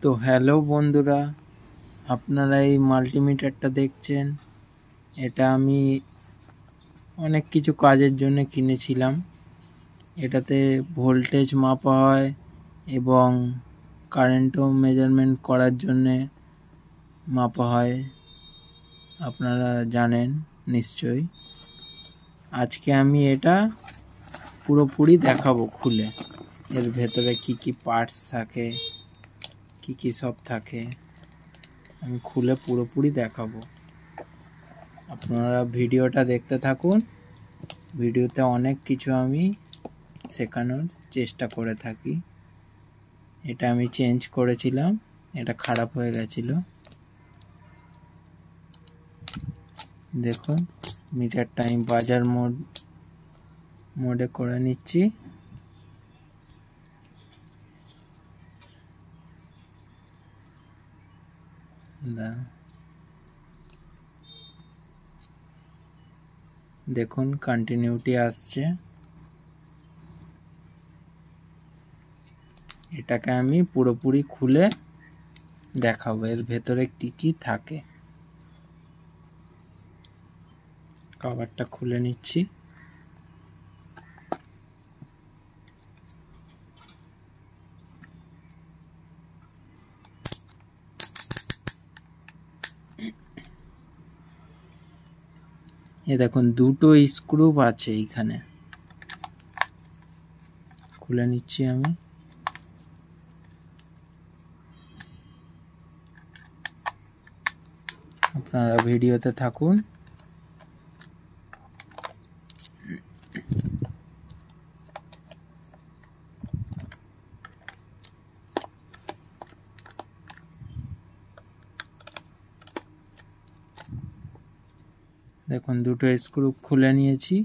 তো হ্যালো বন্ধুরা, আপনারা এই মাল্টিমিটারটা দেখছেন। এটা আমি অনেক কিছু কাজের জন্য কিনেছিলাম। এটাতে ভোল্টেজ মাপা হয় এবং কারেন্টও মেজারমেন্ট করার জন্যে মাপা হয়, আপনারা জানেন নিশ্চয়ই। আজকে আমি এটা পুরোপুরি দেখাবো খুলে, এর ভেতরে কি কি পার্টস থাকে, কি কি সব থাকে, আমি খুলে পুরোপুরি দেখাবো। আপনারা ভিডিওটা দেখতে থাকুন। ভিডিওতে অনেক কিছু আমি শেখানোর চেষ্টা করে থাকি। এটা আমি চেঞ্জ করেছিলাম, এটা খারাপ হয়ে গেছিল। দেখুন, মিটারটা আমি বাজার মোডে করে নিচ্ছি। দেখুন কন্টিনিউটি আসছে। এটাকে আমি পুরোপুরি খুলে দেখাবো এর ভেতরে কি কি থাকে। কভারটা খুলে নিচ্ছি। এ দেখুন, দুটো স্ক্রু আছে এইখানে। খুলে নিচ্ছি আমি। আপনারা ভিডিওতে থাকুন। দেখুন, দুটো স্ক্রু খুলে নিয়েছি।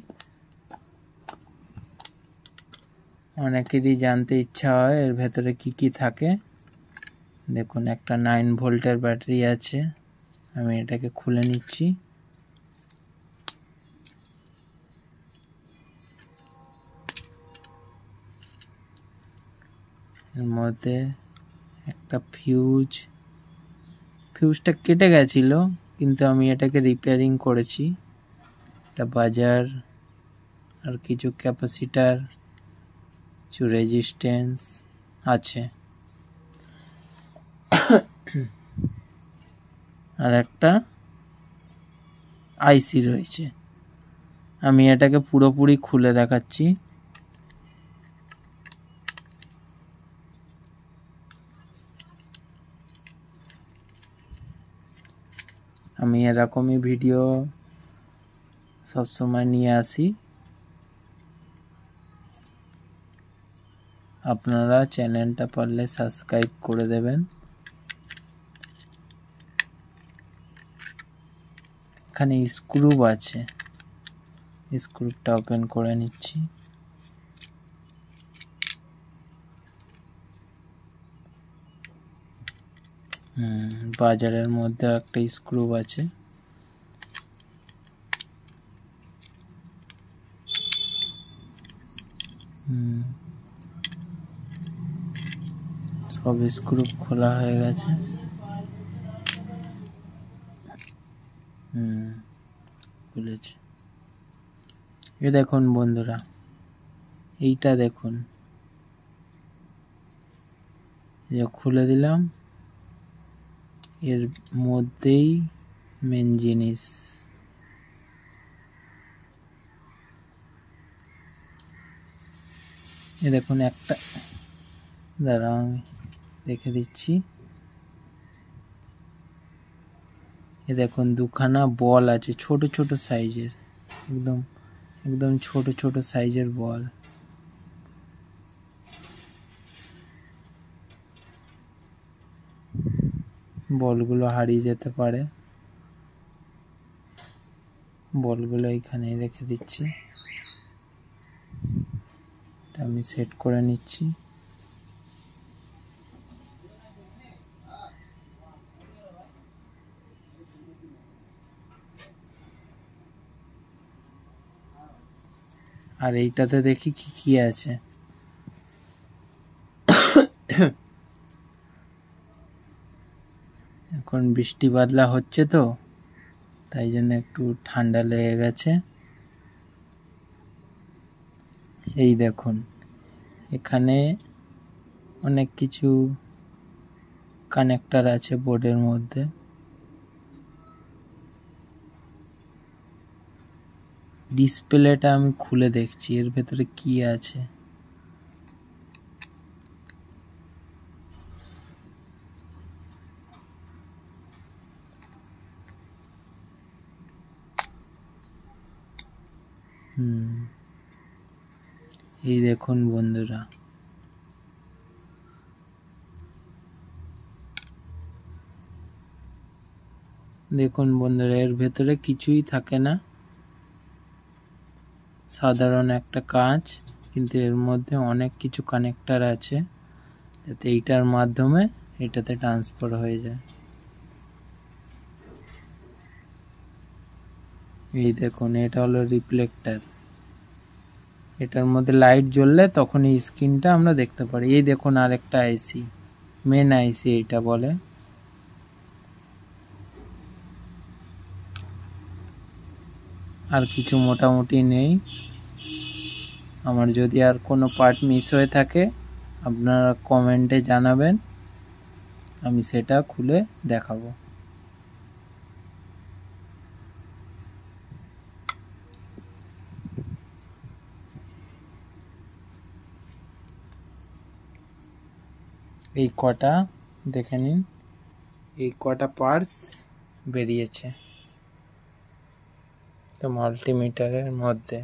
অনেকেরই জানতে ইচ্ছা হয় এর ভেতরে কি কি থাকে। দেখুন, একটা 9 ভোল্টের ব্যাটারি আছে। আমি এটাকে খুলে নিচ্ছি। এর মধ্যে একটা ফিউজটা কেটে গেছিল, কিন্তু আমি এটাকে রিপেয়ারিং করেছি। একটা বাজার, আর কিছু ক্যাপাসিটার, কিছু রেজিস্ট্যান্স আছে, আর একটা আইসি রয়েছে। আমি এটাকে পুরোপুরি খুলে দেখাচ্ছি। আমি এরকমই ভিডিও সবসময় নিয়ে আসি। আপনারা চ্যানেলটা পারলে সাবস্ক্রাইব করে দেবেন। এখানে স্ক্রু আছে, স্ক্রুটা ওপেন করে নিচ্ছি। বাজারের মধ্যে একটা স্ক্রু আছে। সব স্ক্রু খোলা হয়ে গেছে। খুলেছে। এ দেখুন বন্ধুরা, এইটা দেখুন, যে খুলে দিলাম, এর মধ্যেই মেন জিনিস। এ দেখুন, একটা দাঁড়াও আমি রেখে দিচ্ছি। এ দেখুন, দুখানা বল আছে, ছোট ছোট সাইজের, একদম ছোট ছোট সাইজের বল। বলগুলো হারিয়ে যেতে পারে, বলগুলো এখানে রেখে দিচ্ছি। আমি সেট করে নিচ্ছি। আর এইটাতে দেখি কি কি আছে। এখন বৃষ্টি বাদলা হচ্ছে তো, তাই জন্য একটু ঠান্ডা লেগে গেছে। এই দেখুন এখানে অনেক কিছু কানেক্টর আছে বোর্ডের মধ্যে। ডিসপ্লেটা আমি খুলে দেখছি এর ভেতরে কি আছে। এই দেখুন বন্ধুরা, দেখুন বন্ধুরা, এর ভেতরে কিছুই থাকে না, সাধারণ একটা কাঁচ, কিন্তু এর মধ্যে অনেক কিছু কানেক্টর আছে যাতে এইটার মাধ্যমে এটাতে ট্রান্সফার হয়ে যায়। এই দেখুন এটা হলো রিফ্লেক্টর, এটার মধ্যে লাইট জ্বললে তখন এই স্ক্রিনটা আমরা দেখতে পারি। এই দেখুন আরেকটা আইসি, মেন আইসি এটা বলে। আর কিছু মোটামুটি নেই। আমার যদি আর কোনো পার্ট মিস হয়ে থাকে আপনারা কমেন্টে জানাবেন, আমি সেটা খুলে দেখাবো। এই কটা দেখে নিন, এই কটা পার্টস বেরিয়েছে তো মাল্টিমিটারের মধ্যে।